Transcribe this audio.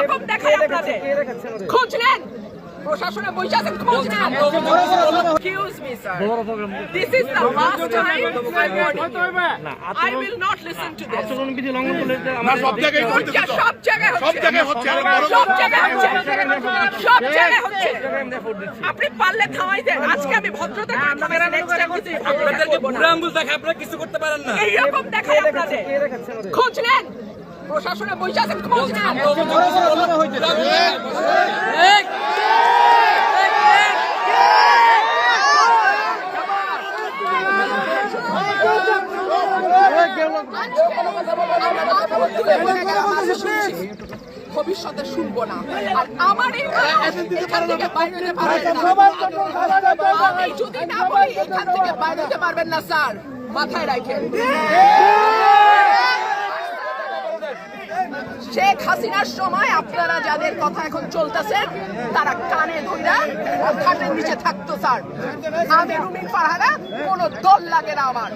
এইরকম দেখায় আপনাদের খোঁজ নেন প্রশাসনে বসে আছেন খোঁজ নেন excuse me sir this is the last time I will not listen to this আচরণ বিধি লঙ্ঘন করলে না সব জায়গায় হচ্ছে সব জায়গায় সব জায়গায় হচ্ছে সব জায়গায় হচ্ছে আপনি পারলে থামাই দেন আজকে আমি ভদ্রতা করে নেক্সট টাইম আপনাদেরকে বুড়া আঙ্গুল দেখে আপনারা কিছু করতে পারেন না এইরকম দেখায় আপনাদের খোঁজ নেন প্রশাসনে বসে আছেন খোঁজ নেন ভবিষ্যতে শুনবো না আর আমার এই এখান থেকে বাইরে যেতে পারবেন না আমি যদি না বলি এখান থেকে বাইরে যেতে পারবেন না স্যার মাথায় রাখেন শেখ হাসিনার সময় আপনারা যাদের কথা এখন চলতেছেন তারা কানে ধইরা খাটের নিচে থাকতো স্যার আমি রুমিন ফারহানা কোনো দল লাগে না আমার